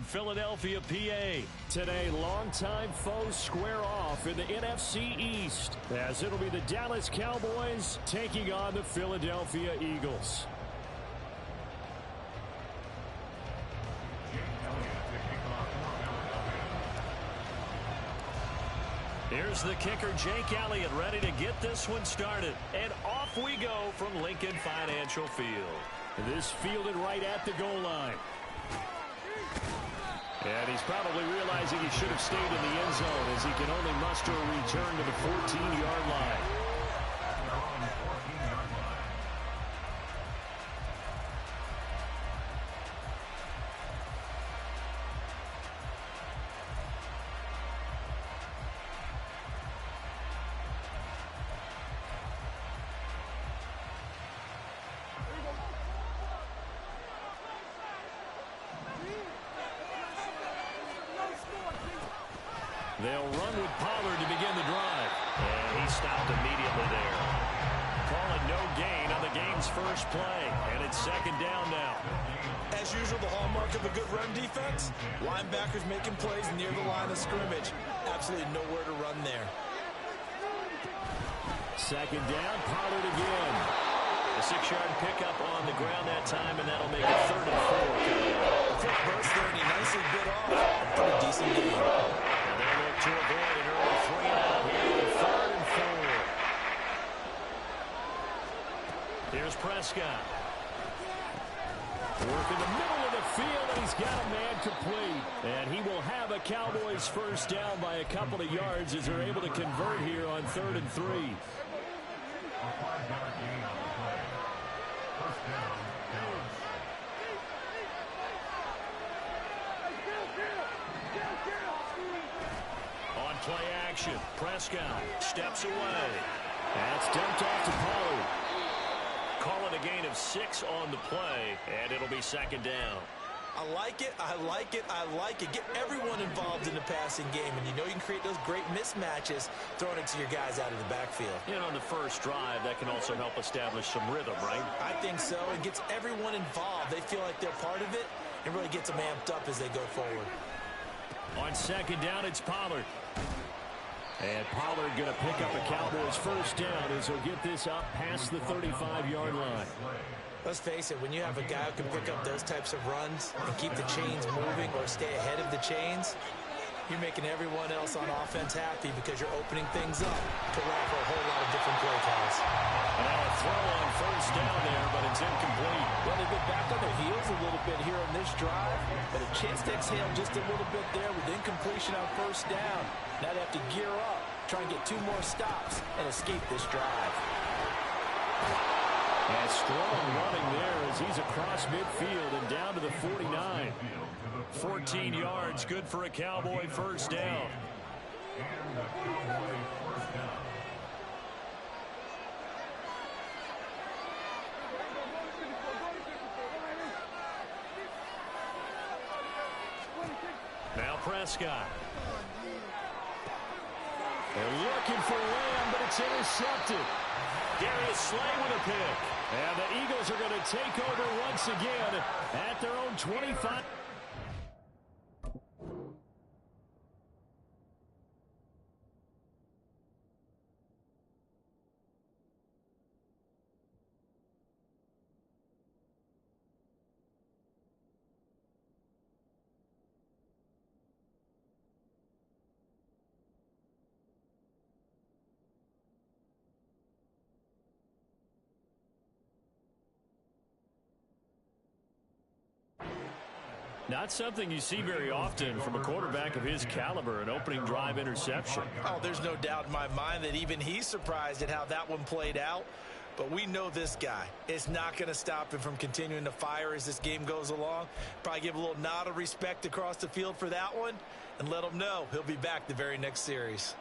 Philadelphia, PA. Today, longtime foes square off in the NFC East, as it'll be the Dallas Cowboys taking on the Philadelphia Eagles. Here's the kicker, Jake Elliott, ready to get this one started. And off we go from Lincoln Financial Field. This fielded right at the goal line. And he's probably realizing he should have stayed in the end zone as he can only muster a return to the 14-yard line. They'll run with Pollard to begin the drive. And he stopped immediately there. Call it no gain on the game's first play. And it's second down now. As usual, the hallmark of a good run defense, linebackers making plays near the line of scrimmage. Absolutely nowhere to run there. Second down, Pollard again. A 6-yard pickup on the ground that time, and that'll make it 3rd and 4. Quick burst there, and he nicely bit off a pretty decent game. To avoid an early 3-and-out here on 3rd and 4. Here's Prescott. Work in the middle of the field, and he's got a man complete. And he will have a Cowboys first down by a couple of yards as they're able to convert here on 3rd and 3. Play action. Prescott steps away. That's dumped off to Pollard. Call it a gain of 6 on the play, and it'll be second down. I like it. I like it. I like it. Get everyone involved in the passing game, and you know you can create those great mismatches throwing it to your guys out of the backfield. And on the first drive, that can also help establish some rhythm, right? I think so. It gets everyone involved. They feel like they're part of it and really gets them amped up as they go forward. On second down, it's Pollard. And Pollard going to pick up a Cowboys first down as he'll get this up past the 35-yard line. Let's face it, when you have a guy who can pick up those types of runs and keep the chains moving or stay ahead of the chains, you're making everyone else on offense happy because you're opening things up to allow for a whole lot of different play calls. And now a throw on first down there, but it's incomplete. Well, they've been back on their heels a little bit here on this drive, but a chance to exhale just a little bit there with incompletion on first down. Now they have to gear up, try and get 2 more stops, and escape this drive. And strong running there as he's across midfield and down to the 49. 14 yards, good for a Cowboy first down. Now Prescott. They're looking for Lemm, but it's intercepted. Darius Slay with a pick. And the Eagles are going to take over once again at their own 25. Not something you see very often from a quarterback of his caliber, an opening drive interception. Oh, there's no doubt in my mind that even he's surprised at how that one played out. But we know this guy. It's not going to stop him from continuing to fire as this game goes along. Probably give a little nod of respect across the field for that one and let him know he'll be back the very next series.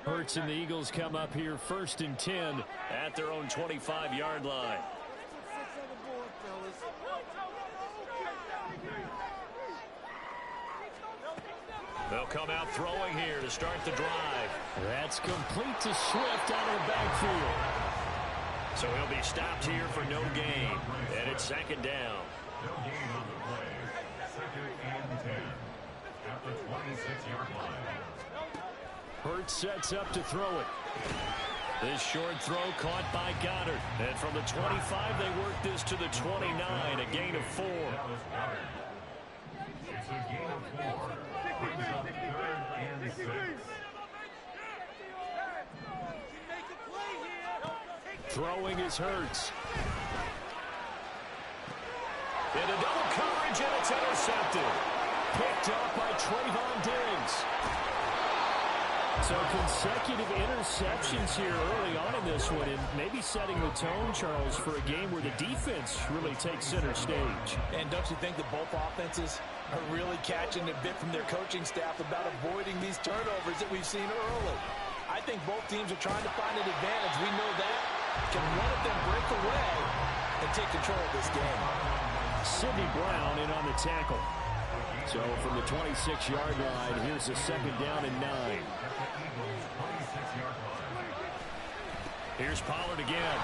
Hurts and the Eagles come up here 1st and 10 at their own 25-yard line. They'll come out throwing here to start the drive. That's complete to Swift out of the backfield. So he'll be stopped here for no gain. And it's second down. No gain on the play. Second and 10 at the 26-yard line. Hurts sets up to throw it. This short throw caught by Goddard. And from the 25, they work this to the 29, a gain of 4. It's a gain of 4. Brings up 3rd and 6. Throwing is Hurts. Into double coverage, and it's intercepted. Picked up by Trayvon Diggs. So consecutive interceptions here early on in this one, and maybe setting the tone, Charles, for a game where the defense really takes center stage. And don't you think that both offenses are really catching a bit from their coaching staff about avoiding these turnovers that we've seen early? I think both teams are trying to find an advantage. We know that. Can one of them break away and take control of this game? Sidney Brown in on the tackle. So from the 26-yard line, here's a second down and 9. Here's Pollard again.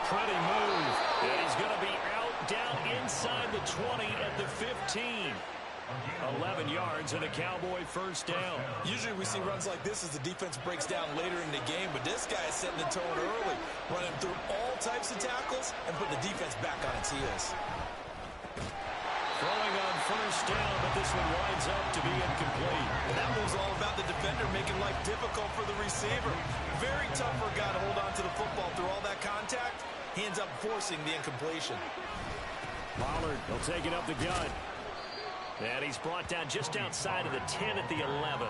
Pretty move. And he's going to be out down inside the 20 at the 15. 11 yards and a Cowboy first down. Usually we see runs like this as the defense breaks down later in the game, but this guy is setting the tone early, running through all types of tackles and put the defense back on its heels. Throwing on first down, but this one winds up to be incomplete. That move's all about the defender making life difficult for the receiver. Very tough for a guy to hold on to the football through all that contact. He ends up forcing the incompletion. Pollard will take it up the gut. And he's brought down just outside of the 10 at the 11.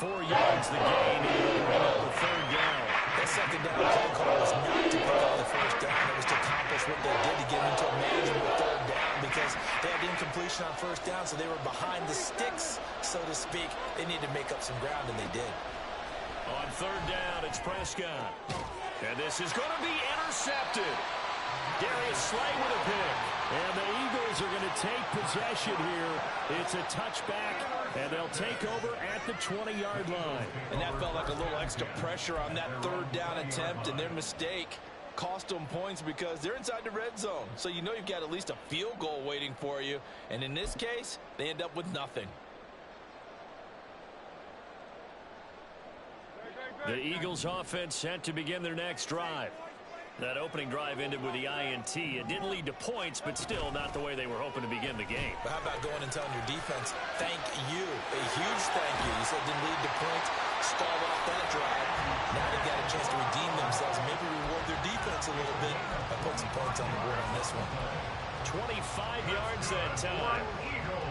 4 yards the gain, and bring up the third down. That second down play call was not to pick up the first down. It was to accomplish what they did to get into a manageable third down because they had incompletion on first down, so they were behind the sticks, so to speak. They needed to make up some ground, and they did. On third down, it's Prescott. And this is going to be intercepted. Darius Slay with a pick. And the Eagles are going to take possession here. It's a touchback, and they'll take over at the 20-yard line. And that felt like a little extra pressure on that third down attempt, and their mistake cost them points because they're inside the red zone. So you know you've got at least a field goal waiting for you. And in this case, they end up with nothing. The Eagles offense set to begin their next drive. That opening drive ended with the INT. It didn't lead to points, but still not the way they were hoping to begin the game. But how about going and telling your defense, thank you, a huge thank you. You said it didn't lead to points, stalled off that drive. Now they've got a chance to redeem themselves and maybe reward their defense a little bit by putting some points on the board on this one. 25 yards that time.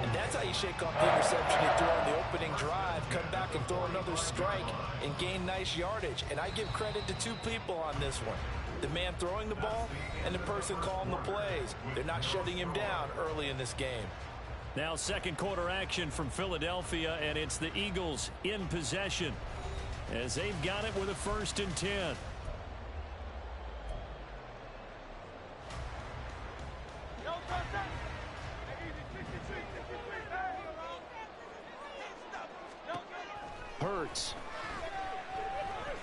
And that's how you shake off the interception you threw on the opening drive, come back and throw another strike and gain nice yardage. And I give credit to two people on this one. The man throwing the ball and the person calling the plays. They're not shutting him down early in this game. Now second quarter action from Philadelphia, and it's the Eagles in possession as they've got it with a 1st and 10. Hurts.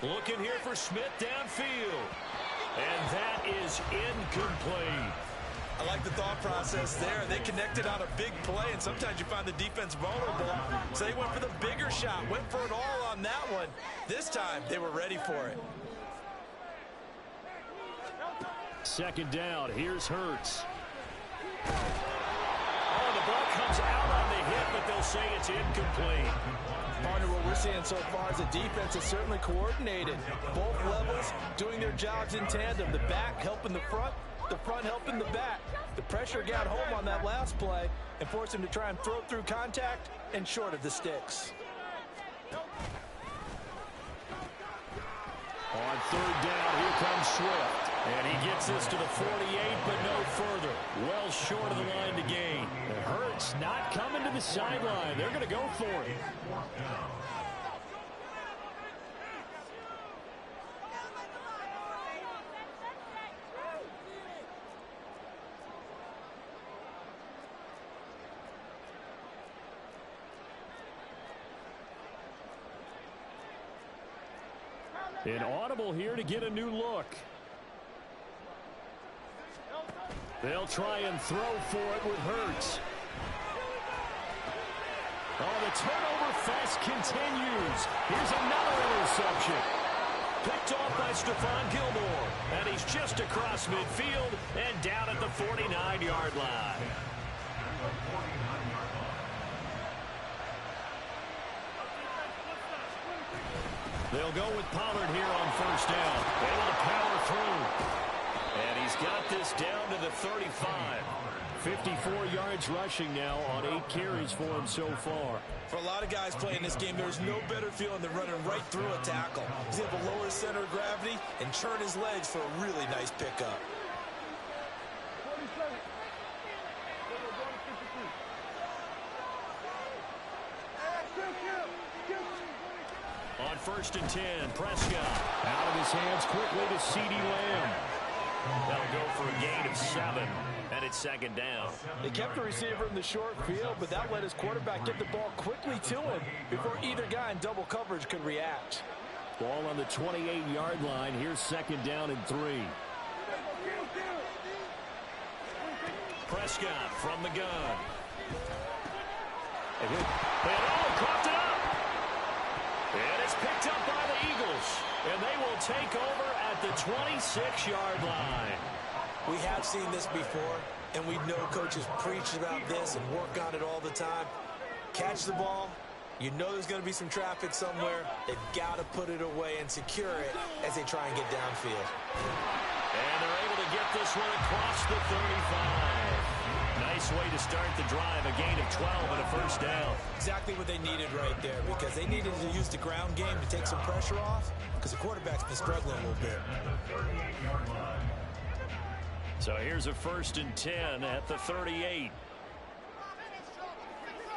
Looking here for Smith downfield. And that is incomplete. I like the thought process there. They connected on a big play, and sometimes you find the defense vulnerable. So they went for the bigger shot, went for it all on that one. This time, they were ready for it. Second down. Here's Hurts. Oh, the ball comes out on the hit, but they'll say it's incomplete. Partner, what we're seeing so far is the defense is certainly coordinated. Both levels doing their jobs in tandem. The back helping the front helping the back. The pressure got home on that last play and forced him to try and throw through contact and short of the sticks. On third down, here comes Swift. And he gets this to the 48, but no further. Well short of the line to gain. And Hurts not coming to the sideline. They're going to go for it. An audible here to get a new look. They'll try and throw for it with Hurts. Oh, the turnover fest continues. Here's another interception. Picked off by Stephon Gilmore. And he's just across midfield and down at the 49-yard line. They'll go with Pollard here on first down. Able to power through. And he's got this down to the 35. 54 yards rushing now on 8 carries for him so far. For a lot of guys playing this game, there's no better feeling than running right through a tackle. He's able to lower his center of gravity and churn his legs for a really nice pickup. On first and 10, Prescott out of his hands quickly to CeeDee Lamb. That'll go for a gain of 7, and it's second down. They kept the receiver in the short field, but that let his quarterback get the ball quickly to him before either guy in double coverage could react. Ball on the 28-yard line. Here's second down and 3. Prescott from the gun. And coughed it up. And it's picked up by the Eagles. And they will take over at the 26-yard line. We have seen this before, and we know coaches preach about this and work on it all the time. Catch the ball. You know there's going to be some traffic somewhere. They've got to put it away and secure it as they try and get downfield. And they're able to get this one across the 35. Nice way to start the drive, a gain of 12 and a first down. Exactly what they needed right there, because they needed to use the ground game to take some pressure off, because the quarterback's been struggling a little bit. So here's a first and 10 at the 38.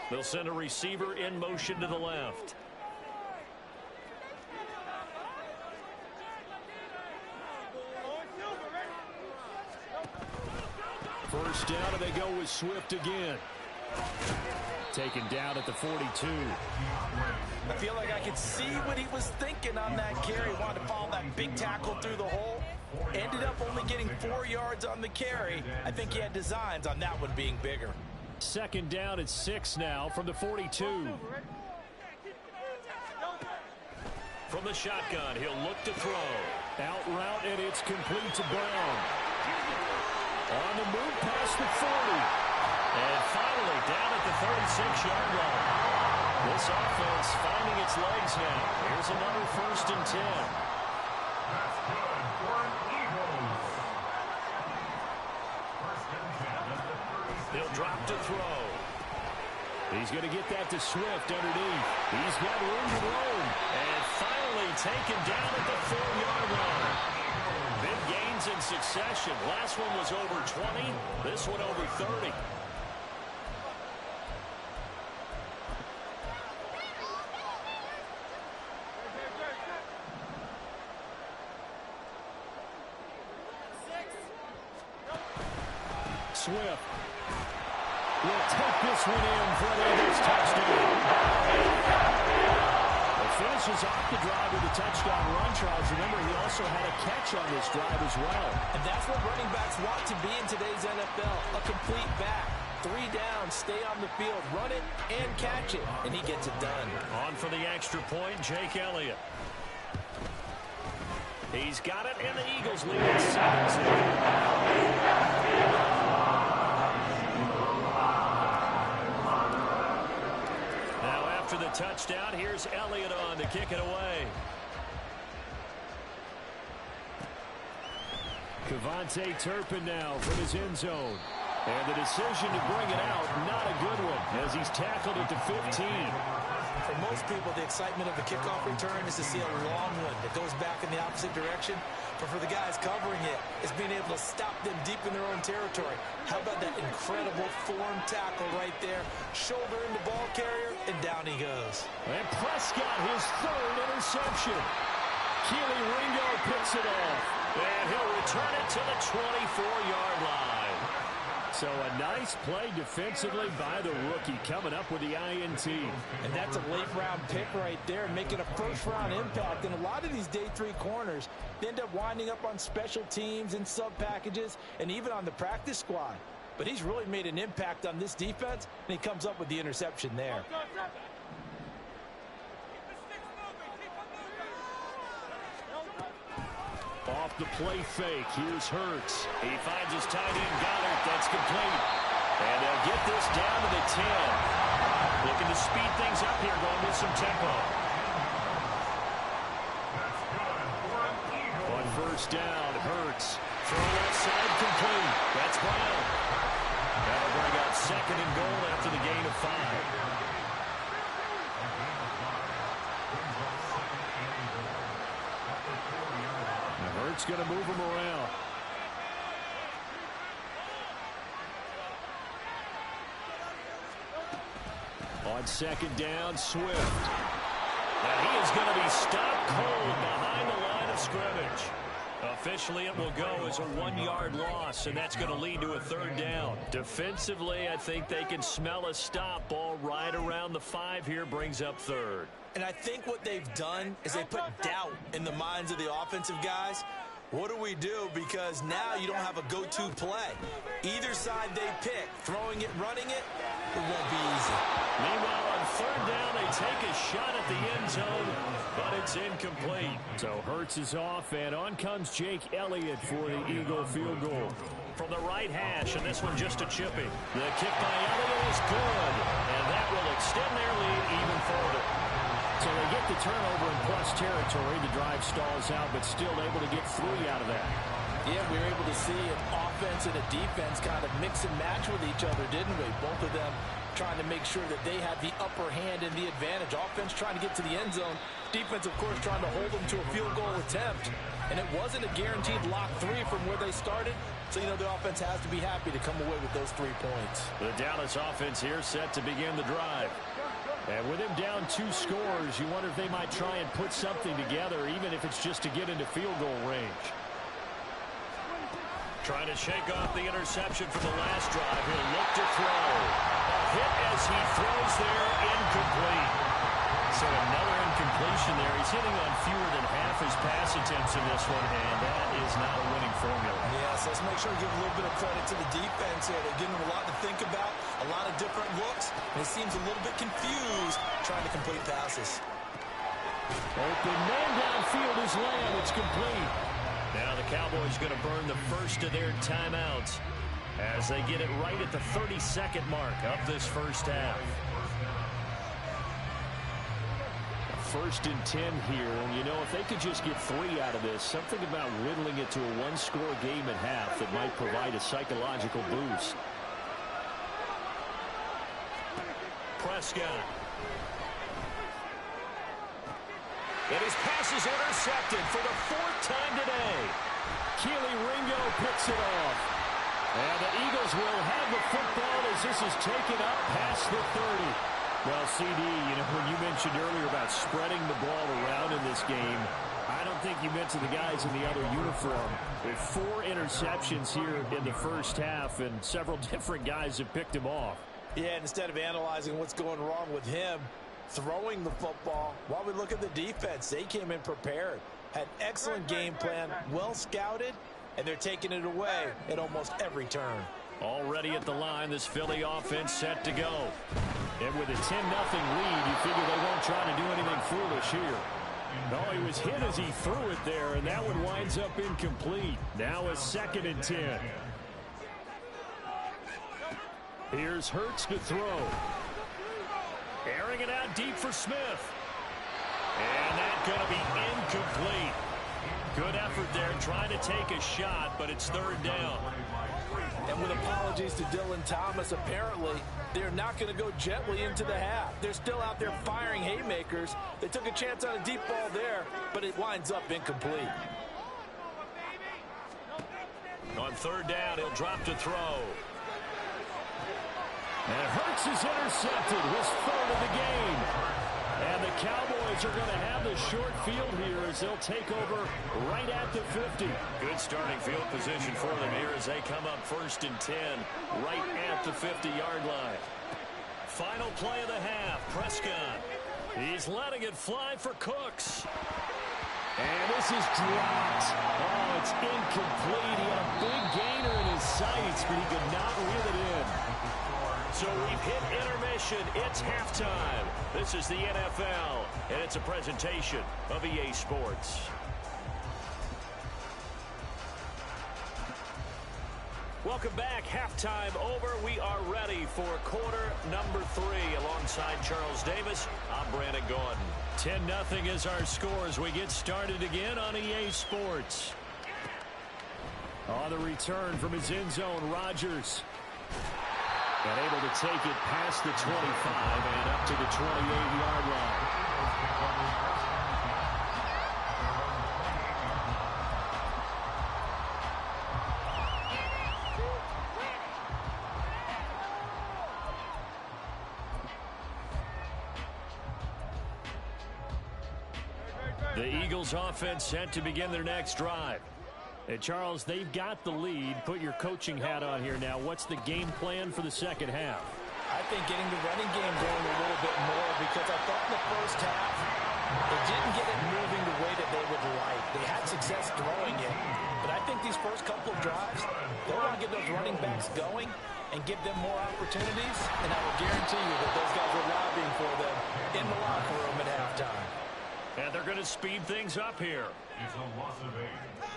They'll send a receiver in motion to the left. First down, and they go with Swift again. Taken down at the 42. I feel like I could see what he was thinking on that carry. Wanted to follow that big tackle through the hole. Ended up only getting 4 yards on the carry. I think he had designs on that one being bigger. Second down at 6 now from the 42. From the shotgun, he'll look to throw. Out route, and it's complete to Brown. On the move past the 40. And finally down at the 36-yard line. This offense finding its legs now. Here's another first and 10. That's good for Eagles. First and 10 at the 36. He'll drop to throw. He's going to get that to Swift underneath. He's got room to roam. And finally taken down at the 4-yard line. Big gains in succession. Last one was over 20. This one over 30. Swift will take this one in for an Eagles touchdown. It finishes off the drive with a touchdown run, Charles. Remember, he also had a catch on this drive as well. And that's what running backs want to be in today's NFL, a complete back. 3 down, stay on the field, run it, and catch it, and he gets it done. On for the extra point, Jake Elliott. He's got it, and the Eagles lead at 7-2. After the touchdown, here's Elliott on to kick it away. Kevontae Turpin now from his end zone. And the decision to bring it out, not a good one, as he's tackled it to 15. For most people, the excitement of the kickoff return is to see a long one that goes back in the opposite direction. But for the guys covering it, it's being able to stop them deep in their own territory. How about that incredible form tackle right there? Shoulder into ball carrier, and down he goes. And Prescott, his 3rd interception. Keely Ringo picks it off. And he'll return it to the 24-yard line. So a nice play defensively by the rookie, coming up with the INT. And that's a late-round pick right there, making a first-round impact. And a lot of these day 3 corners, they end up winding up on special teams and sub-packages and even on the practice squad. But he's really made an impact on this defense, and he comes up with the interception there. Off the play fake, here's Hurts. He finds his tight end, Goddard. That's complete. And they'll get this down to the 10. Looking to speed things up here, going with some tempo. On first down, Hurts. Throw left side, complete. That's Brown. That'll bring up 2nd and goal after the gain of 5. Hurts going to move him around. On 2nd down, Swift. Now he is going to be stopped cold behind the line of scrimmage. Officially, it will go as a 1-yard loss, and that's going to lead to a 3rd down. Defensively, I think they can smell a stop. Ball right around the 5 here, brings up 3rd. And I think what they've done is they put doubt in the minds of the offensive guys. What do we do? Because now you don't have a go-to play. Either side they pick, throwing it, running it, it won't be easy. Meanwhile, on 3rd down, they take a shot at the end zone, but it's incomplete. So Hurts is off, and on comes Jake Elliott for the Eagle field goal. From the right hash, and this one just a chipping. The kick by Elliott is good, and that will extend their lead even further. So they get the turnover in plus territory. The drive stalls out, but still able to get 3 out of that. Yeah, we were able to see an offense and a defense kind of mix and match with each other, didn't we? Both of them trying to make sure that they had the upper hand and the advantage. Offense trying to get to the end zone. Defense, of course, trying to hold them to a field goal attempt. And it wasn't a guaranteed lock 3 from where they started. So, you know, the offense has to be happy to come away with those 3 points. The Dallas offense here set to begin the drive. And with him down 2 scores, you wonder if they might try and put something together, even if it's just to get into field goal range. Trying to shake off the interception from the last drive. He'll look to throw. A hit as he throws there, incomplete. So another incompletion there. He's hitting on fewer than half his pass attempts in this one, and that is not a winning formula. Yes, let's make sure we give a little bit of credit to the defense here. They're giving him a lot to think about, a lot of different looks, and he seems a little bit confused trying to complete passes. Open man downfield is Lemm. It's complete. Now the Cowboys going to burn the first of their timeouts as they get it right at the 32nd mark of this first half. 1st and 10 here, and you know, if they could just get 3 out of this, something about whittling it to a 1-score game at half that might provide a psychological boost. Prescott. And his pass is intercepted for the 4th time today. Keely Ringo picks it off. And the Eagles will have the football as this is taken up past the 30. Well, CD, you know, when you mentioned earlier about spreading the ball around in this game, I don't think you mentioned the guys in the other uniform. With 4 interceptions here in the first half, and several different guys have picked him off. Yeah, and instead of analyzing what's going wrong with him, throwing the football, while we look at the defense, they came in prepared. Had excellent game plan, well scouted, and they're taking it away at almost every turn. Already at the line, this Philly offense set to go. And with a 10-0 lead, you figure they won't try to do anything foolish here. No, he was hit as he threw it there, and that one winds up incomplete. Now a 2nd and 10. Here's Hurts to throw. Airing it out deep for Smith. And that's going to be incomplete. Good effort there, trying to take a shot, but it's 3rd down. And with apologies to Dylan Thomas, apparently they're not going to go gently into the half. They're still out there firing haymakers. They took a chance on a deep ball there, but it winds up incomplete. On 3rd down, he'll drop to throw. And Hurts is intercepted, his 3rd of the game. And And the Cowboys are going to have the short field here as they'll take over right at the 50. Good starting field position for them here as they come up 1st and 10 right at the 50-yard line. Final play of the half, Prescott. He's letting it fly for Cooks. And this is dropped. Oh, it's incomplete. He had a big gainer in his sights, but he could not reel it in. So we've hit intermission. It's halftime. This is the NFL, and it's a presentation of EA Sports. Welcome back. Halftime over. We are ready for quarter number 3. Alongside Charles Davis, I'm Brandon Gordon. 10-0 is our score as we get started again on EA Sports. On the return from his end zone, Rodgers. And able to take it past the 25 and up to the 28-yard line. The Eagles offense set to begin their next drive. Hey, Charles, they've got the lead. Put your coaching hat on here now. What's the game plan for the second half? I think getting the running game going a little bit more because I thought in the first half they didn't get it moving the way that they would like. They had success throwing it, but I think these first couple of drives, they want to get those running backs going and give them more opportunities, and I will guarantee you that those guys were lobbying for them in the locker room at halftime. And they're going to speed things up here. It's a loss of 8.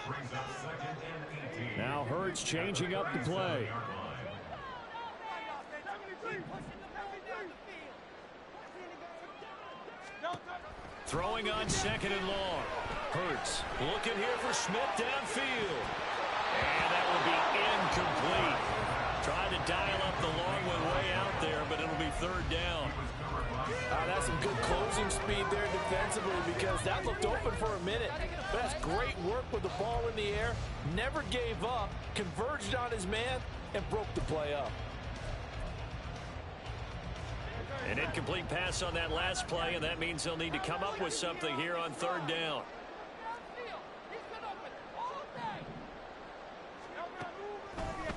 Brings up 2nd and 18. Now Hurts changing up the play. Throwing on 2nd and long. Hurts looking here for Smith downfield. And that will be incomplete. Tried to dial up the long one way out there, but it'll be 3rd down. That's some good closing speed there defensively because that looked open for a minute. But that's great work with the ball in the air. Never gave up, converged on his man, and broke the play up. An incomplete pass on that last play, and that means they'll need to come up with something here on 3rd down.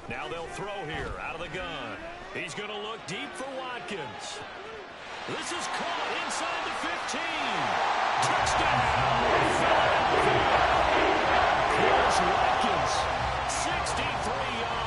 Now they'll throw here out of the gun. He's going to look deep for Watkins. This is caught inside the 15. Touchdown, Philadelphia. Here's Watkins, 63 yards.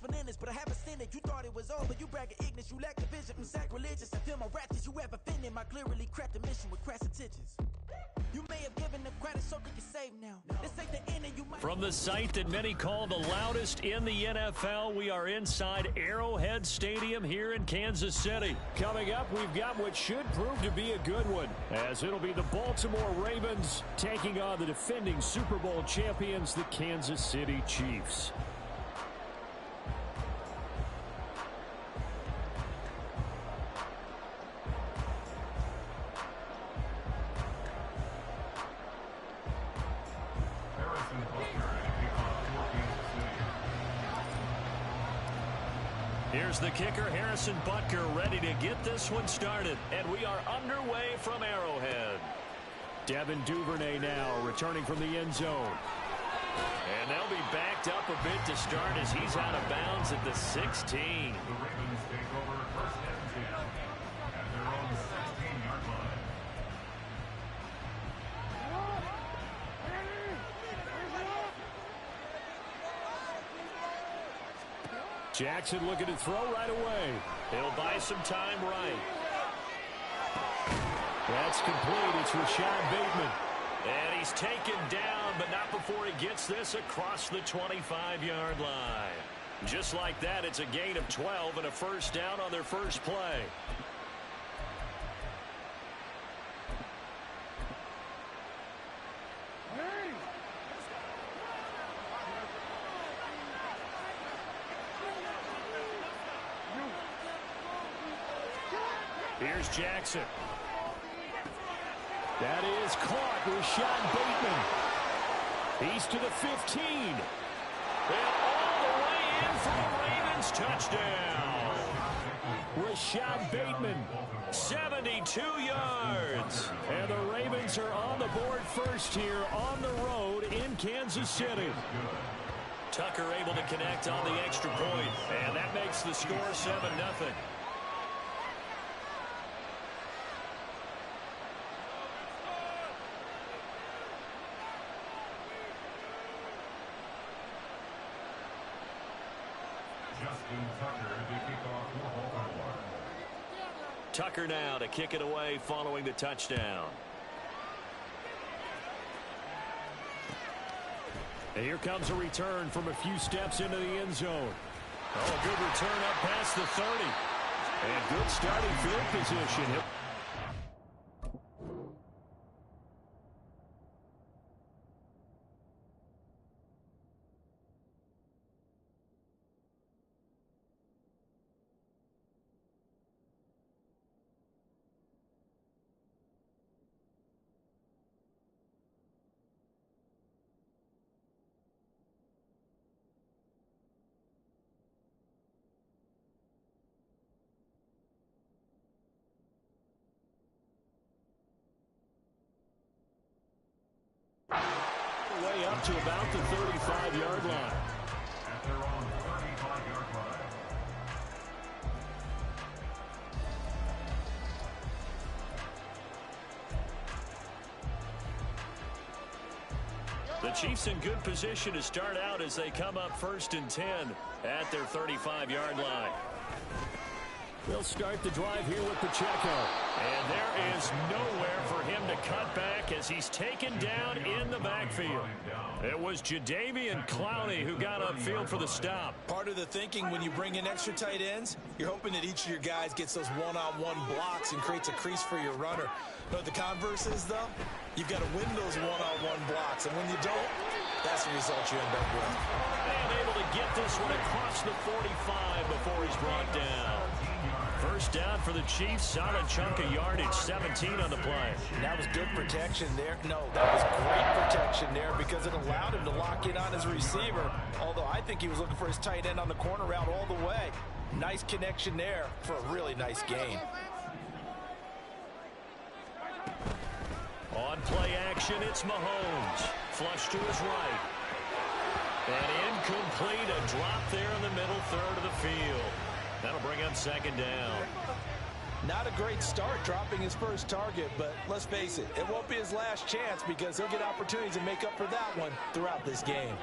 for Linus, but I haven't seen it. You thought it was over, you bragging ignorance, you lack the vision from sacrilegious. I feel my wrath, did you ever offended my clearly crafted mission with crass intentions? You may have given the credit so they can save now. This ain't the end and you might... From the site that many call the loudest in the NFL, we are inside Arrowhead Stadium here in Kansas City. Coming up, we've got what should prove to be a good one, as it'll be the Baltimore Ravens taking on the defending Super Bowl champions, the Kansas City Chiefs. Here's the kicker, Harrison Butker, ready to get this one started. And we are underway from Arrowhead. Devin Duvernay now returning from the end zone. And they'll be backed up a bit to start as he's out of bounds at the 16. The Ravens take over first and 10 at their own 16-yard line. Jackson looking to throw right away. He'll buy some time right. That's complete. It's Rashad Bateman. And he's taken down, but not before he gets this across the 25-yard line. Just like that, it's a gain of 12 and a first down on their first play. Here's Jackson. That is caught. Rashad Bateman. He's to the 15. And all the way in for the Ravens touchdown. Rashad Bateman, 72 yards. And the Ravens are on the board first here on the road in Kansas City. Tucker able to connect on the extra point. And that makes the score 7-0. Tucker now to kick it away following the touchdown. And here comes a return from a few steps into the end zone. Oh, a good return up past the 30. And good starting field position. Way up to about the 35-yard line. At their own 35-yard line. The Chiefs in good position to start out as they come up 1st and 10 at their 35-yard line. They'll start the drive here with Pacheco. And there is nowhere for him to cut back as he's taken down in the backfield. It was Jadeveon Clowney who got upfield for the stop. Part of the thinking when you bring in extra tight ends, you're hoping that each of your guys gets those one-on-one blocks and creates a crease for your runner. But the converse is, though, you've got to win those one-on-one blocks. And when you don't, that's the result you end up with. And able to get this one across the 45 before he's brought down. First down for the Chiefs. Solid chunk of yardage. 17 on the play. That was good protection there. No, that was great protection there because it allowed him to lock in on his receiver. Although I think he was looking for his tight end on the corner route all the way. Nice connection there for a really nice gain. On play action, it's Mahomes. Flush to his right. And incomplete. A drop there in the middle third of the field. That'll bring up 2nd down. Not a great start dropping his first target, but let's face it, it won't be his last chance because he'll get opportunities to make up for that one throughout this game.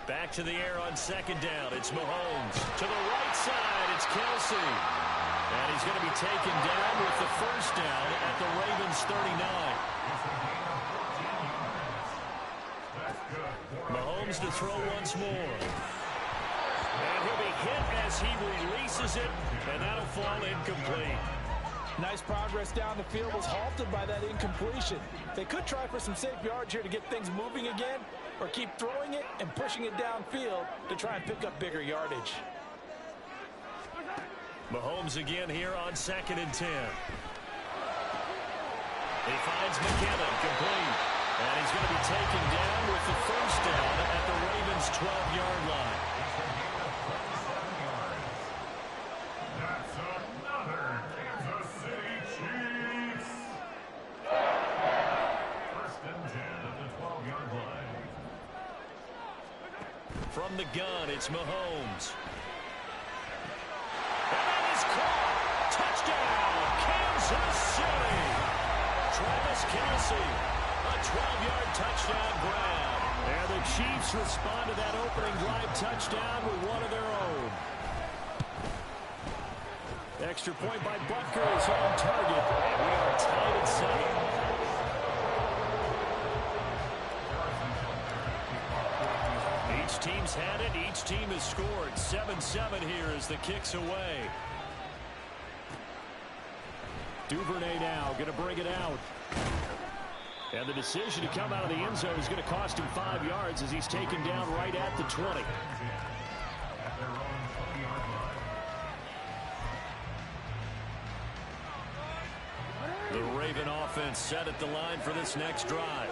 Back to the air on second down. It's Mahomes. To the right side, it's Kelsey. And he's going to be taken down with the first down at the Ravens 39. Mahomes to throw once more. And he'll be hit as he releases it, and that'll fall incomplete. Nice progress down the field was halted by that incompletion. They could try for some safe yards here to get things moving again, or keep throwing it and pushing it downfield to try and pick up bigger yardage. Mahomes again here on 2nd and 10. He finds McKinnon complete. And he's going to be taken down with the first down at the Ravens' 12-yard line. That's another Kansas City Chiefs. First and 10 at the 12-yard line. From the gun, it's Mahomes. And that is caught. Touchdown, Kansas City. Travis Kelce. A 12-yard touchdown grab. And the Chiefs respond to that opening drive touchdown with one of their own. Extra point by Butker is on target. And we are tied at 7. Each team's had it. Each team has scored. 7-7 here as the kick's away. Duvernay now going to bring it out. And the decision to come out of the end zone is going to cost him 5 yards as he's taken down right at the 20. The Raven offense set at the line for this next drive.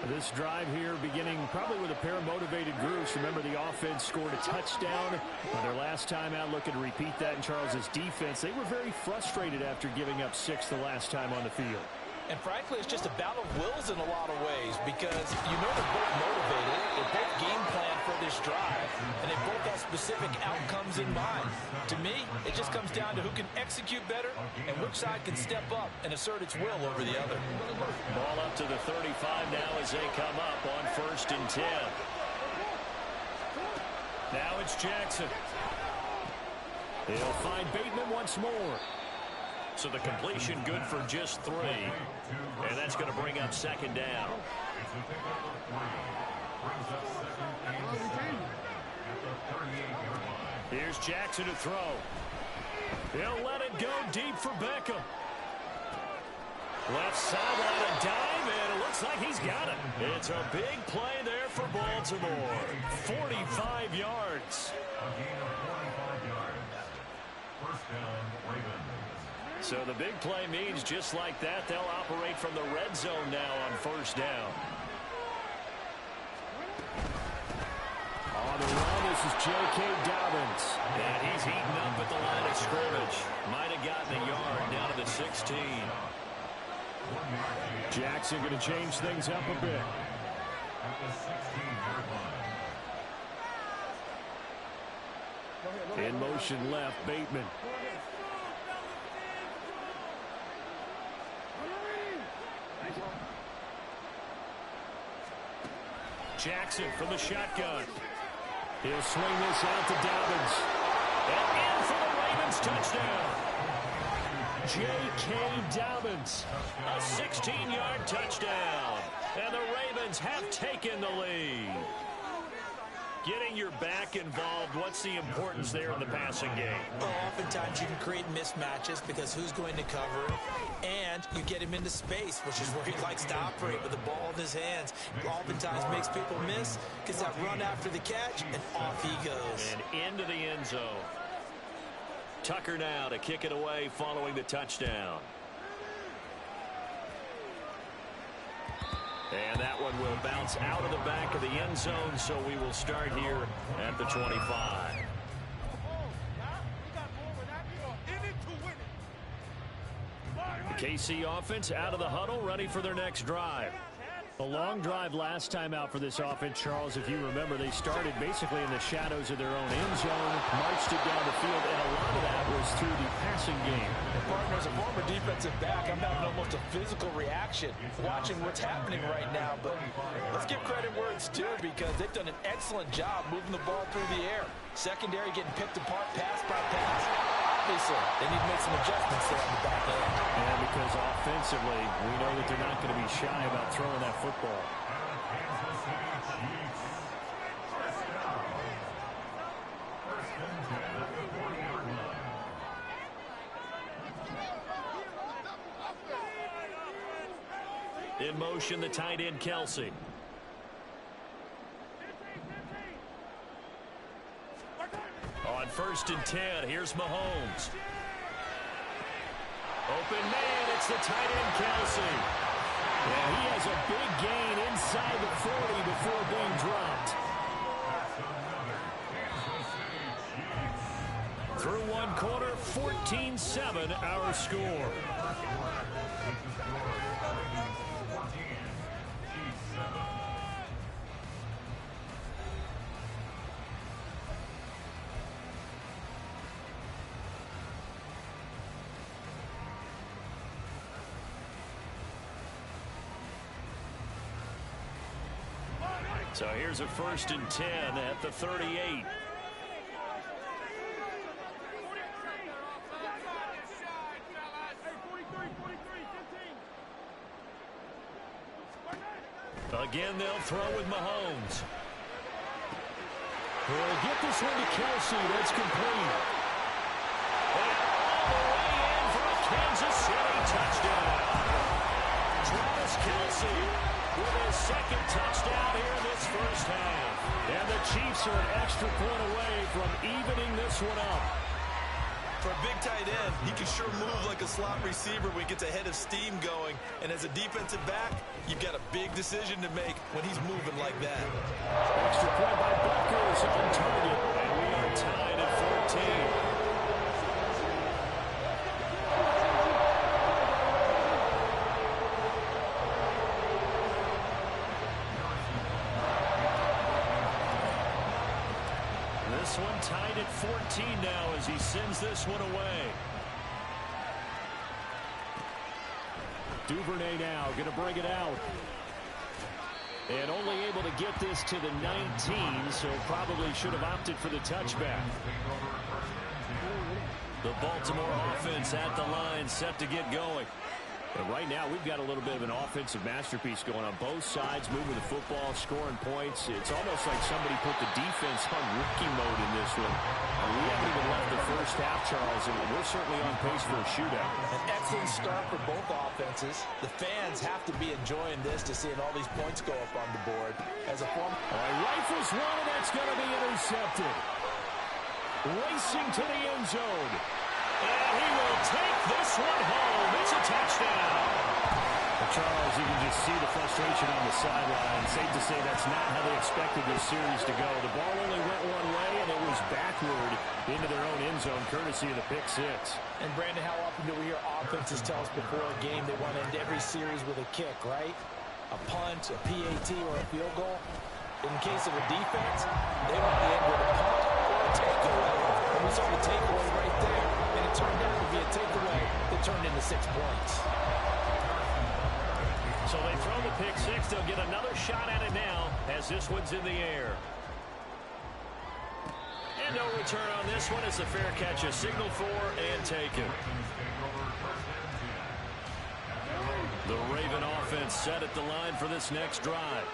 This drive here beginning probably with a pair of motivated groups. Remember, the offense scored a touchdown on their last time out. Looking to repeat that in Charles's defense. They were very frustrated after giving up 6 the last time on the field. And frankly, it's just a battle of wills in a lot of ways because you know they're both motivated, they both game plan for this drive, and they both have specific outcomes in mind. To me, it just comes down to who can execute better and which side can step up and assert its will over the other. Ball up to the 35 now as they come up on 1st and 10. Now it's Jackson. He'll find Bateman once more. So the completion good for just 3. And that's going to bring up 2nd down. Here's Jackson to throw. He'll let it go deep for Beckham. Left sideline a dime, and it looks like he's got it. It's a big play there for Baltimore. 45 yards. First down, Ravens. So the big play means just like that, they'll operate from the red zone now on 1st down. On the run, this is J.K. Dobbins. And he's heating up at the line of scrimmage. Might have gotten a yard down to the 16. Jackson going to change things up a bit. In motion left, Bateman. Jackson from the shotgun. He'll swing this out to Dobbins. And in for the Ravens touchdown. J.K. Dobbins. A 16-yard touchdown. And the Ravens have taken the lead. Getting your back involved, what's the importance there in the passing game? Well, oftentimes you can create mismatches because who's going to cover it, and you get him into space, which is where he likes to operate with the ball in his hands. Oftentimes makes people miss, gets that run after the catch, and off he goes. And into the end zone. Tucker now to kick it away following the touchdown. And that one will bounce out of the back of the end zone, so we will start here at the 25. The KC offense out of the huddle, ready for their next drive. A long drive last time out for this offense, Charles. If you remember, they started basically in the shadows of their own end zone, marched it down the field, and a lot of that was through the passing game. And partner, as a former defensive back, I'm having almost a physical reaction watching what's happening right now. But let's give credit where it's due, because they've done an excellent job moving the ball through the air. Secondary getting picked apart pass by pass. Obviously, they need to make some adjustments there on the back end. Yeah, because offensively, we know that they're not going to be shy about throwing that football. Kansas City Chiefs. First down. First and 10 at the 40-yard line. In motion, the tight end, Kelsey. On first and 10, here's Mahomes. Open man, it's the tight end, Kelsey. And he has a big gain inside the 40 before being dropped. Through one quarter, 14-7 our score. So here's a first and 10 at the 38. Again, they'll throw with Mahomes. He'll get this one to Kelsey. That's complete. And all the way in for a Kansas City touchdown. Travis Kelsey with his second touchdown here in this first half. And the Chiefs are an extra point away from evening this one up. For a big tight end, he can sure move like a slot receiver when he gets a head of steam going. And as a defensive back, you've got a big decision to make when he's moving like that. Extra point by Buckers on target. And we are tied at 14. This one tied at 14 now as he sends this one away. Duvernay now going to bring it out. And only able to get this to the 19, so probably should have opted for the touchback. The Baltimore offense at the line, set to get going. And right now, we've got a little bit of an offensive masterpiece going on both sides, moving the football, scoring points. It's almost like somebody put the defense on rookie mode in this one. We haven't even left the first half, Charles, and we're certainly on pace for a shootout. An excellent start for both offenses. The fans have to be enjoying this to seeing all these points go up on the board. As a former... Rifles one, and that's going to be intercepted. Racing to the end zone. And he will take this one home. It's a touchdown. Well, Charles, you can just see the frustration on the sideline. Safe to say that's not how they expected this series to go. The ball only went one way, and it was backward into their own end zone, courtesy of the pick six. And, Brandon, how often do we hear offenses tell us before a game they want to end every series with a kick, right? A punt, a PAT, or a field goal. In case of a defense, they want to end with a punt or a takeaway. And we saw the takeaway right there. And it turned out to be a takeaway that turned into 6 points. So they throw the pick six. They'll get another shot at it now as this one's in the air. And no return on this one. It's a fair catch, a signal for and taken. The Raven offense set at the line for this next drive.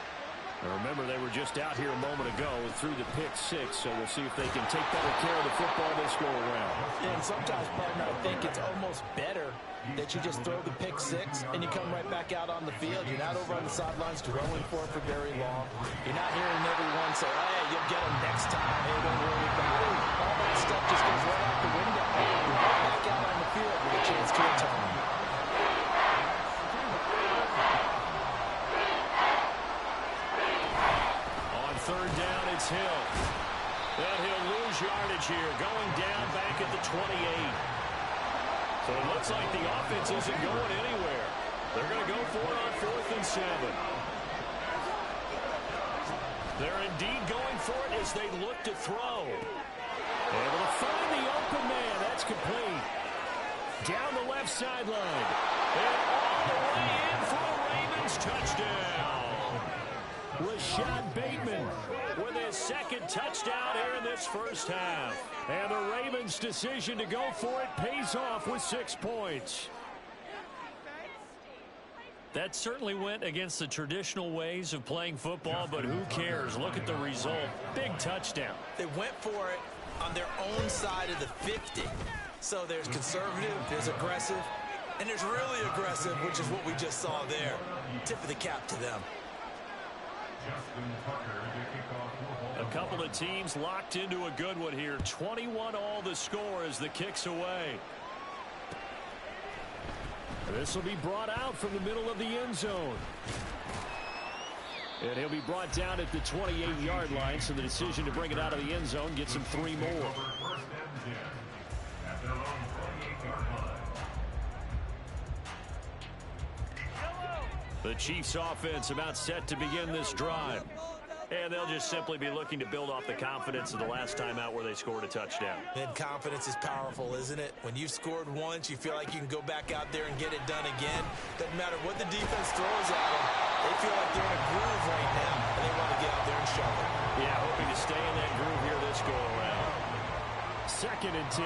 Now remember, they were just out here a moment ago through the pick six, so we'll see if they can take better care of the football this go around. And sometimes, partner, I think it's almost better that you just throw the pick six and you come right back out on the field. You're not over on the sidelines dwelling for it for very long. You're not hearing everyone say, hey, you'll get them next time. Hey, don't worry about it. All that stuff just goes right out the window. You're right back out on the field with a chance to atone. Third down, it's Hill. And he'll lose yardage here, going down back at the 28. So it looks like the offense isn't going anywhere. They're going to go for it on 4th and 7. They're indeed going for it as they look to throw. Able to find the open man. That's complete. Down the left sideline. And all the way in for a Ravens touchdown. Rashad Bateman with his second touchdown here in this first half. And the Ravens' decision to go for it pays off with 6 points. That certainly went against the traditional ways of playing football, but who cares? Look at the result. Big touchdown. They went for it on their own side of the 50. So there's conservative, there's aggressive, and there's really aggressive, which is what we just saw there. Tip of the cap to them. A couple of teams locked into a good one here. 21-all the score as the kick's away. This will be brought out from the middle of the end zone. And he'll be brought down at the 28-yard line, so the decision to bring it out of the end zone gets him 3 more. The Chiefs offense about set to begin this drive. And they'll just simply be looking to build off the confidence of the last time out where they scored a touchdown. And confidence is powerful, isn't it? When you've scored once, you feel like you can go back out there and get it done again. Doesn't matter what the defense throws at them. They feel like they're in a groove right now, and they want to get out there and show it. Yeah, hoping to stay in that groove here this go-around. 2nd and 10.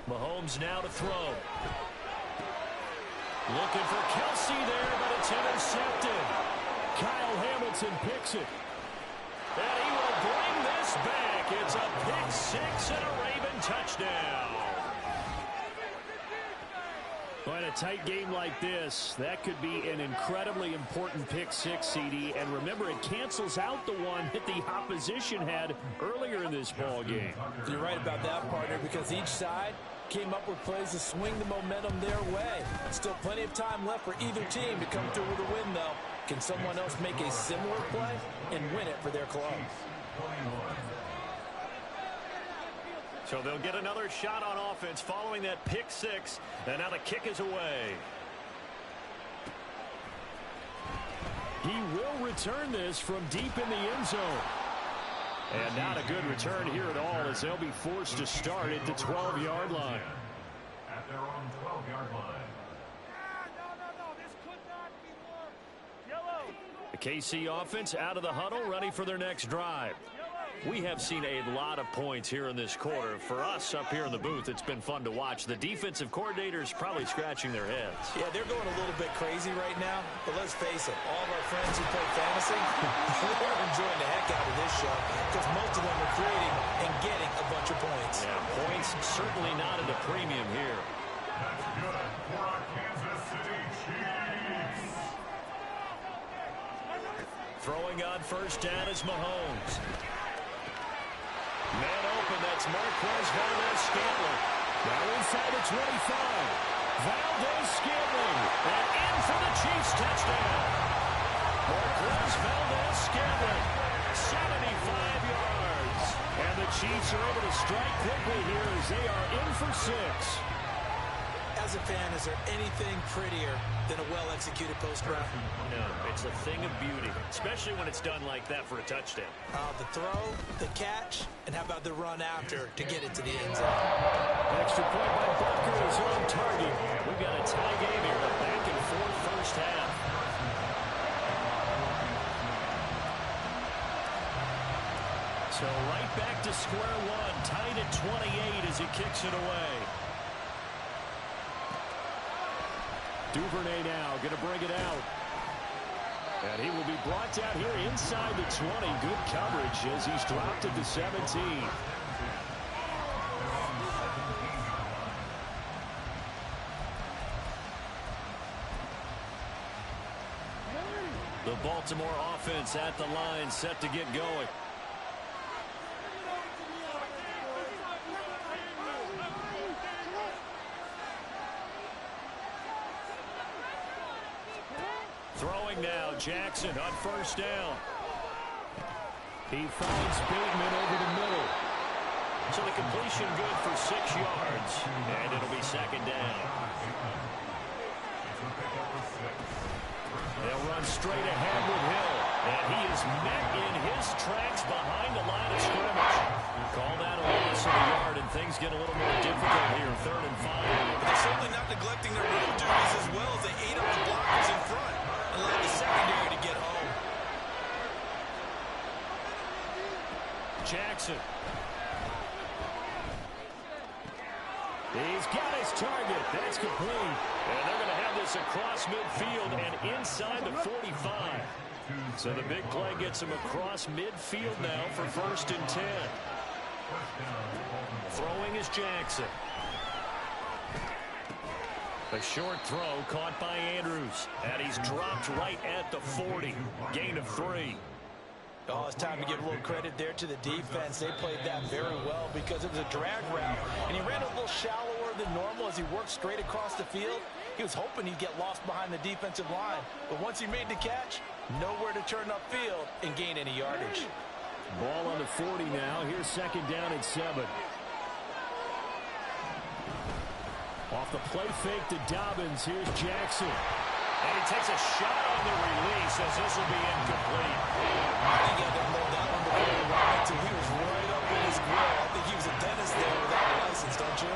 Mahomes now to throw. Looking for Kelsey there, but it's intercepted. Kyle Hamilton picks it. And he will bring this back. It's a pick 6 and a Raven touchdown. Well, in a tight game like this, that could be an incredibly important pick 6, CD. And remember, it cancels out the one that the opposition had earlier in this ball game. You're right about that, partner, because each side came up with plays to swing the momentum their way. Still plenty of time left for either team to come through with a win, though. Can someone else make a similar play and win it for their club? So they'll get another shot on offense following that pick 6. And now the kick is away. He will return this from deep in the end zone. And not a good return here at all as they'll be forced to start at the 12-yard line. At their own 12-yard line. This could not be more. Yellow. The KC offense out of the huddle, ready for their next drive. We have seen a lot of points here in this quarter. For us up here in the booth, it's been fun to watch. The defensive coordinators probably scratching their heads. Yeah, they're going a little bit crazy right now. But let's face it, all of our friends who play fantasy, they're enjoying the heck out of this show because most of them are creating and getting a bunch of points. Yeah, points certainly not at a premium here. That's good for our Kansas City Chiefs. Throwing on first down is Mahomes. Man open, that's Marquez Valdez-Scantling. Now inside the 25. Valdez-Scantling. And in for the Chiefs touchdown. Marquez Valdez-Scantling. 75 yards. And the Chiefs are able to strike quickly here as they are in for 6. As a fan, is there anything prettier than a well-executed post route? No, it's a thing of beauty, especially when it's done like that for a touchdown. The throw, the catch, and how about the run after to get it to the end zone? Extra point by Barker is on target. We've got a tie game here, a back-and-forth first half. So right back to square one, tied at 28 as he kicks it away. Duvernay now going to bring it out. And he will be brought down here inside the 20. Good coverage as he's dropped at the 17. The Baltimore offense at the line, set to get going. Throwing now, Jackson on first down. He finds Bateman over the middle. So the completion good for 6 yards. And it'll be second down. They'll run straight ahead with Hill. And he is met in his tracks behind the line of scrimmage. Call that a loss of a yard, and things get a little more difficult here, 3rd and 5. But they're certainly not neglecting their real duties as well as they ate up the blockers in front and allowed the secondary to get home. Jackson. He's got his target. That's complete. And they're going to have this across midfield and inside the 45. So the big play gets him across midfield now for 1st and 10. Throwing is Jackson. A short throw caught by Andrews. And he's dropped right at the 40. Gain of 3. Oh, it's time to give a little credit there to the defense. They played that very well because it was a drag route, and he ran a little shallower than normal as he worked straight across the field. He was hoping he'd get lost behind the defensive line, but once he made the catch, nowhere to turn upfield and gain any yardage. Ball on the 40 now. Here's 2nd down and 7. Off the play fake to Dobbins. Here's Jackson. And he takes a shot on the release as this will be incomplete. I think he had to hold that one before he ran until he was right up in his grill. I think he was a dentist there without a license, don't you?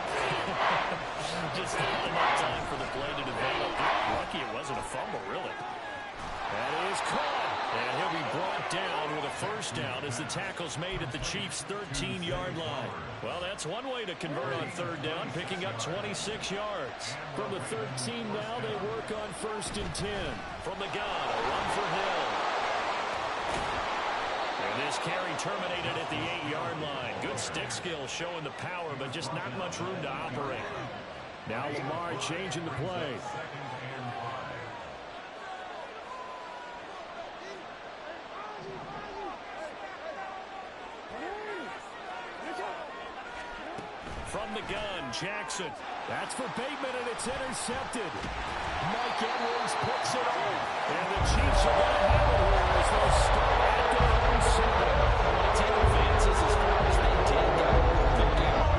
Just not enough time for the play to develop. Lucky it wasn't a fumble, really. That is caught. And he'll be brought down with a 1st down as the tackle's made at the Chiefs' 13-yard line. Well, that's one way to convert on 3rd down, picking up 26 yards. From the 13 now, they work on 1st and 10. From the gun, a run for Hill. And this carry terminated at the 8-yard line. Good stick skill showing the power, but just not much room to operate. Now Lamar changing the play. From the gun, Jackson. That's for Bateman, and it's intercepted. Mike Edwards picks it up. And the Chiefs are going to have it here as they start at their own 7. The team advances as far as they did. Got to move them down.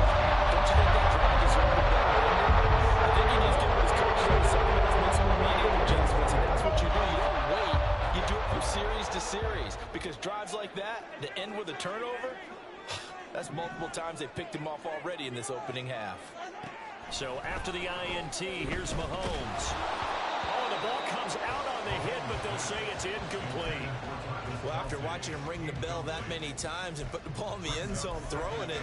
Don't you think that drive deserved a better ending? I think he needs to give his coach some assignments, make some immediate adjustments, and that's what you do. You don't wait. You do it from series to series, because drives like that, to end with a turnover, that's multiple times they picked him off already in this opening half. So after the INT, here's Mahomes. Oh, the ball comes out on the hit, but they'll say it's incomplete. Well, after watching him ring the bell that many times and put the ball in the end zone throwing it,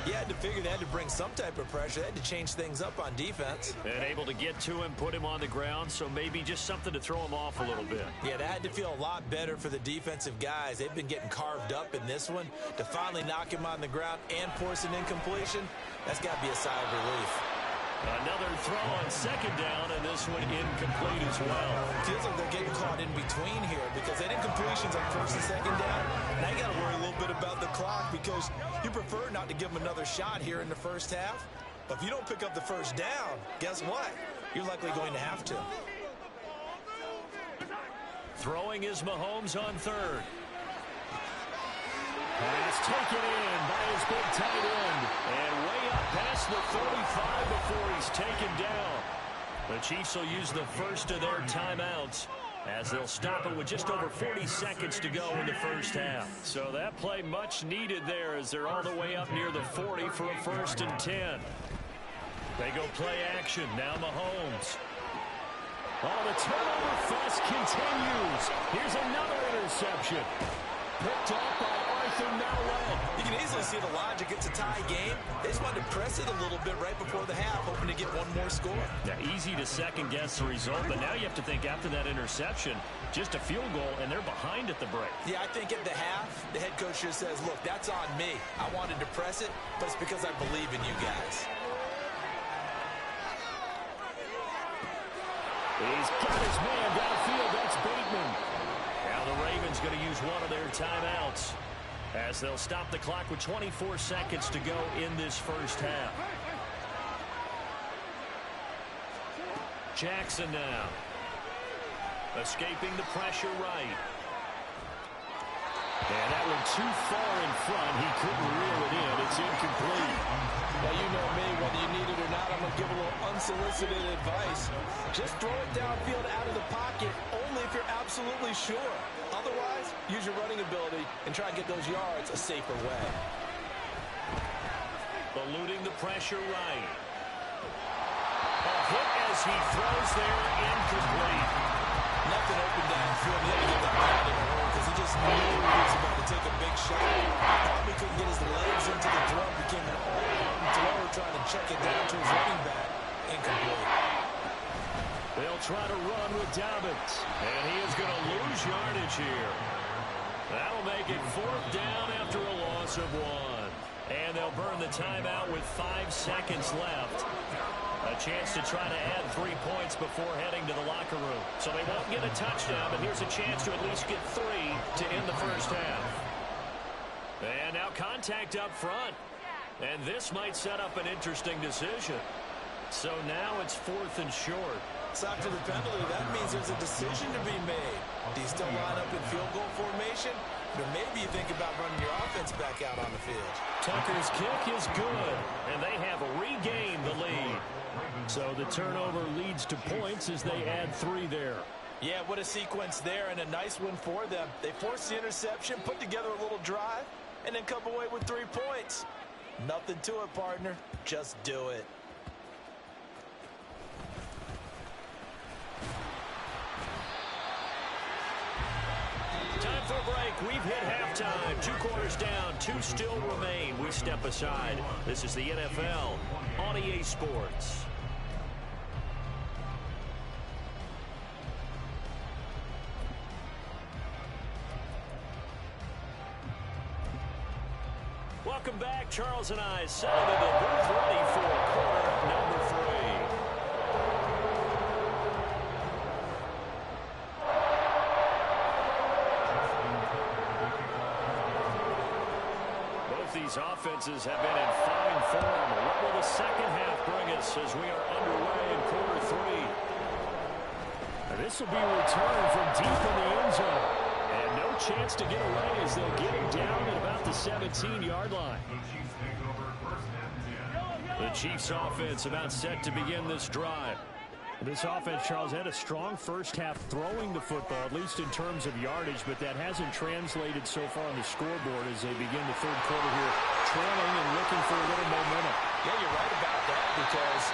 you had to figure they had to bring some type of pressure. They had to change things up on defense. And able to get to him, put him on the ground, so maybe just something to throw him off a little bit. Yeah, that had to feel a lot better for the defensive guys. They've been getting carved up in this one. To finally knock him on the ground and force an incompletion, that's got to be a sigh of relief. Another throw on 2nd down, and this one incomplete as well. Feels like they're getting caught in between here because that incompletion's on 1st and 2nd down. Now you got to worry a little bit about the clock because you prefer not to give them another shot here in the 1st half. But if you don't pick up the 1st down, guess what? You're likely going to have to. Throwing is Mahomes on 3rd. Pass taken in by his big tight end. And way up past the 35 before he's taken down. The Chiefs will use the first of their timeouts as they'll stop it with just over 40 seconds to go in the 1st half. So that play much needed there as they're all the way up near the 40 for a 1st and 10. They go play action. Now Mahomes. Oh, the turnover fest continues. Here's another interception. Picked off by You can easily see the logic. It's a tie game. They just wanted to press it a little bit right before the half, hoping to get one more score. Yeah, easy to second-guess the result, but now you have to think after that interception, just a field goal, and they're behind at the break. Yeah, I think at the half, the head coach just says, look, that's on me. I wanted to press it, but it's because I believe in you guys. He's got his man downfield. That's Bateman. Now the Ravens going to use one of their timeouts as they'll stop the clock with 24 seconds to go in this 1st half. Jackson now. Escaping the pressure right. And that one too far in front. He couldn't reel it in. It's incomplete. Now, you know me, whether you need it or not, I'm going to give a little unsolicited advice. Just throw it downfield out of the pocket, only if you're absolutely sure. Otherwise, use your running ability and try and get those yards a safer way. Eluding the pressure right. A hit as he throws there, incomplete. Nothing open downfield. He had to get that out in a hurry because he just knew he was about to take a big shot. Probably couldn't get his legs into the throw. Became an all-arm throw trying to check it down to his running back. Incomplete. They'll try to run with Dobbins. And he is going to lose yardage here. That'll make it 4th down after a loss of 1. And they'll burn the timeout with 5 seconds left. A chance to try to add 3 points before heading to the locker room. So they won't get a touchdown, but here's a chance to at least get 3 to end the first half. And now contact up front. And this might set up an interesting decision. So now it's 4th and short. So after the penalty, that means there's a decision to be made. Do you still line up in field goal formation? Or maybe you think about running your offense back out on the field. Tucker's kick is good, and they have regained the lead. So the turnover leads to points as they add 3 there. Yeah, what a sequence there, and a nice one for them. They forced the interception, put together a little drive, and then come away with 3 points. Nothing to it, partner. Just do it. Time for a break. We've hit halftime. 2 quarters down. 2 still remain. We step aside. This is the NFL on EA Sports. Welcome back. Charles and I settled in the booth ready for quarter number 3. These offenses have been in fine form. What will the second half bring us as we are underway in quarter 3? And this will be returned from deep in the end zone. And no chance to get away as they'll get him down at about the 17-yard line. The Chiefs offense about set to begin this drive. This offense, Charles, had a strong first half throwing the football, at least in terms of yardage, but that hasn't translated so far on the scoreboard as they begin the third quarter here, trailing and looking for a little momentum. Yeah, you're right about that because,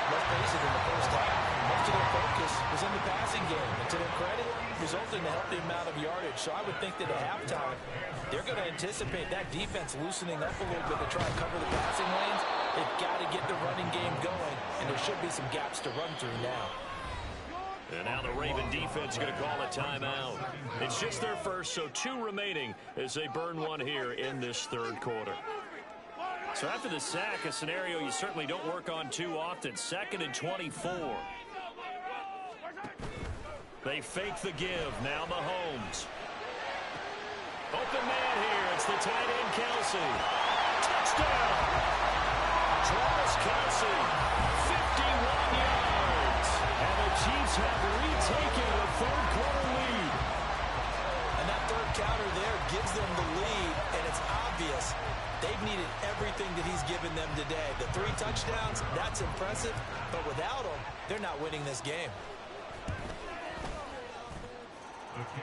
let's face it, in the first half, most of their focus was in the passing game. And to their credit, resulted in a healthy amount of yardage. So I would think that at halftime, they're going to anticipate that defense loosening up a little bit to try and cover the passing lanes. They've got to get the running game going, and there should be some gaps to run through now. And now the Raven defense going to call a timeout. It's just their first, so 2 remaining as they burn 1 here in this third quarter. So after the sack, a scenario you certainly don't work on too often. 2nd and 24. They fake the give. Now Mahomes. Open man here. It's the tight end, Kelsey. Touchdown. Travis Kelsey. 51 yards. And the Chiefs have retaken a third quarter lead. And that third counter there gives them the lead, and it's obvious they've needed everything that he's given them today. The 3 touchdowns, that's impressive, but without him, they're not winning this game.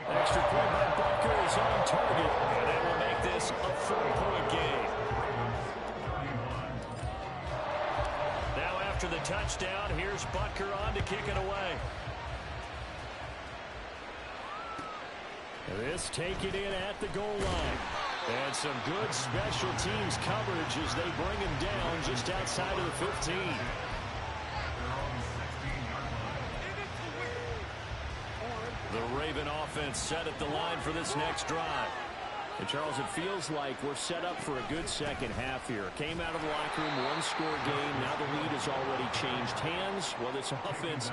Extra point by Butker is on target, and that will make this a 4-point game. Now after the touchdown, here's Butker on to kick it away. This taken in at the goal line. And some good special teams coverage as they bring him down just outside of the 15. The Raven offense set at the line for this next drive. And, Charles, it feels like we're set up for a good second half here. Came out of the locker room, 1-score game. Now the lead has already changed hands. Well, this offense...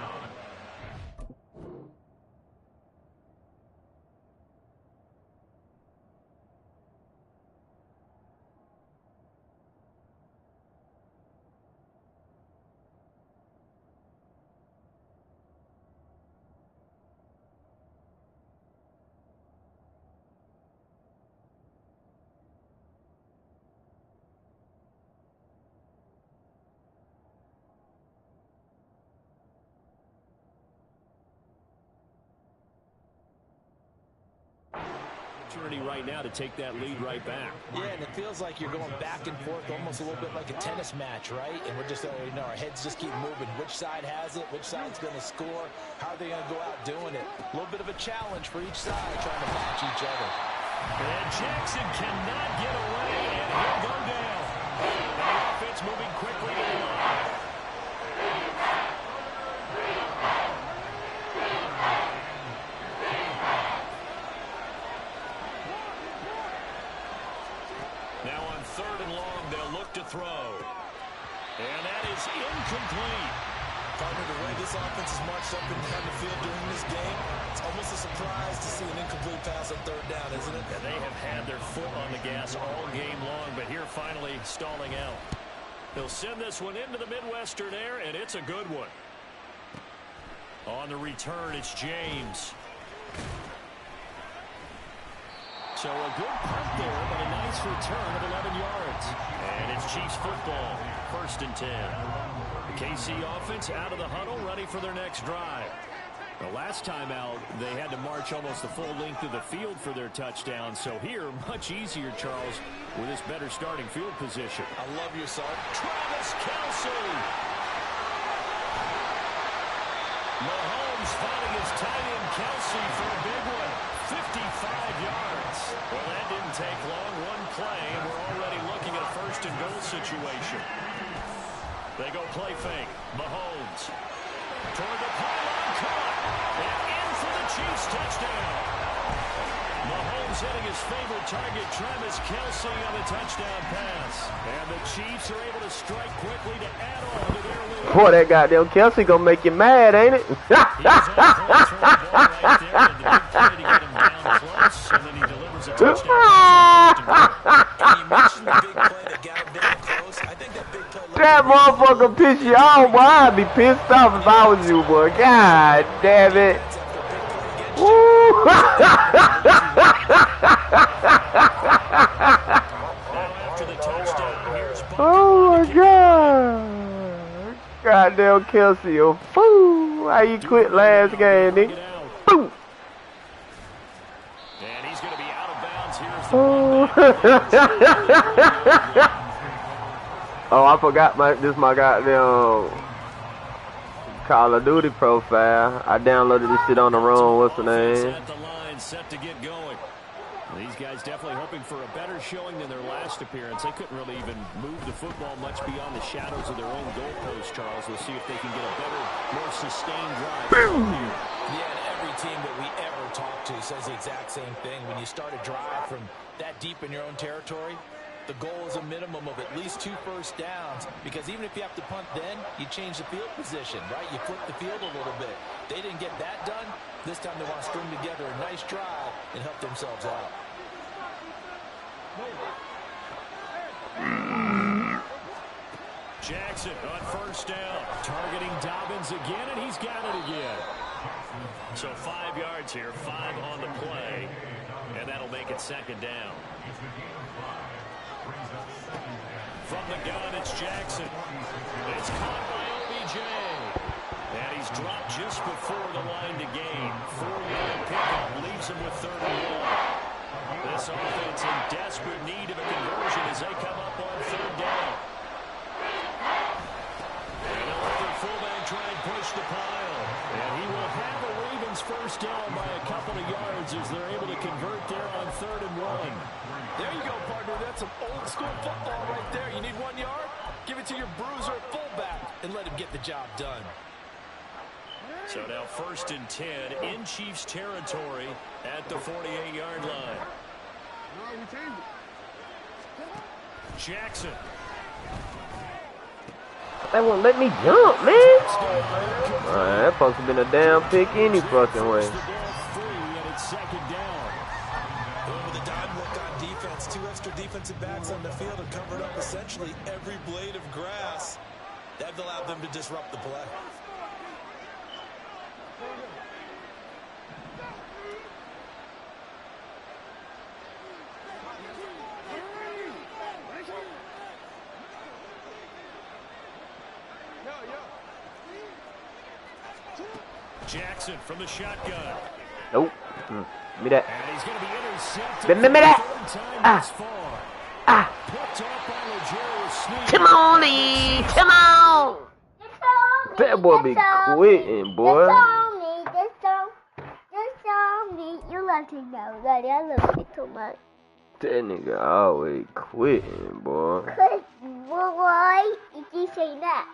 Opportunity right now to take that lead right back. Yeah, and it feels like you're going back and forth almost a little bit like a tennis match, right? And we're just, our heads just keep moving. Which side has it? Which side's going to score? How are they going to go out doing it? A little bit of a challenge for each side trying to match each other. And Jackson cannot get away, and he'll go down. The offense moving quickly to the line. Now on 3rd and long, they'll look to throw. And that is incomplete. Partner, the way this offense has marched up and down the field during this game, it's almost a surprise to see an incomplete pass on 3rd down, isn't it? Yeah, they have had their foot on the gas all game long, but here finally stalling out. He'll send this one into the Midwestern air, and it's a good one. On the return, it's James. So a good punt there, but a nice return of 11 yards. And it's Chiefs football, 1st and 10. The KC offense out of the huddle, ready for their next drive. The last time out, they had to march almost the full length of the field for their touchdown. So here, much easier, Charles, with this better starting field position. I love your son. Travis Kelce. Mahomes finding his tight end Kelce for a big one. 55 yards. Well, that didn't take long. One play, and we're already looking at a 1st and goal situation. They go play fake. Mahomes toward the pylon, caught, and in for the Chiefs touchdown. Mahomes hitting his favorite target, Travis Kelce, on the touchdown pass. And the Chiefs are able to strike quickly to add on to their lead. Boy, that goddamn Kelce gonna make you mad, ain't it? He was on close for the ball right there, and the big play to get him down close, and then he delivers a touchdown. And you mentioned the big play that got him down close. I think that big play... That motherfucker piss you off, boy. I'd be pissed off if I was you, boy. God damn it. Woo. Oh my God. Goddamn Kelce, a fool. How you quit last game, nigga? Boom. And he's going to be out of bounds. Here's the Oh, I forgot my goddamn Call of Duty profile. I downloaded this shit on the wrong, what's the name? At the line, set to get going. These guys definitely hoping for a better showing than their last appearance. They couldn't really even move the football much beyond the shadows of their own goalpost, Charles. We'll see if they can get a better, more sustained drive. Yeah, and every team that we ever talk to says the exact same thing. When you start a drive from that deep in your own territory, the goal is a minimum of at least 2 first downs, because even if you have to punt then, you change the field position, right? You flip the field a little bit. They didn't get that done. This time they want to string together a nice drive and help themselves out. Jackson on 1st down, targeting Dobbins again, and he's got it again. So 5 yards here, 5 on the play, and that'll make it 2nd down. From the gun, it's Jackson. It's caught by OBJ. And he's dropped just before the line to gain. 4-yard pickup leaves him with 3rd and 1. This offense in desperate need of a conversion as they come up on 3rd down. And they'll let their fullback try and push the pile. And he will have the Ravens 1st down by a couple of yards as they're able to convert there on 3rd and 1. There you go, partner. That's some old-school football right there. You need 1 yard? Give it to your bruiser fullback and let him get the job done. So now 1st and 10 in Chiefs territory at the 48-yard line. Jackson. They won't let me jump, man. That supposed to have been a damn pick any fucking way. With a dime look on defense, 2 extra defensive backs on the field have covered up essentially every blade of grass. That allowed them to disrupt the play. Jackson from the shotgun. Nope. Give me that. And he's going to be intercepted. Give me that. Picked up by L'Jarius Sneed. Come on, Lee. Come on. That boy be quitting, boy. You love to know that I love you too much. That nigga always quitting, boy. Cause, boy, if you say that.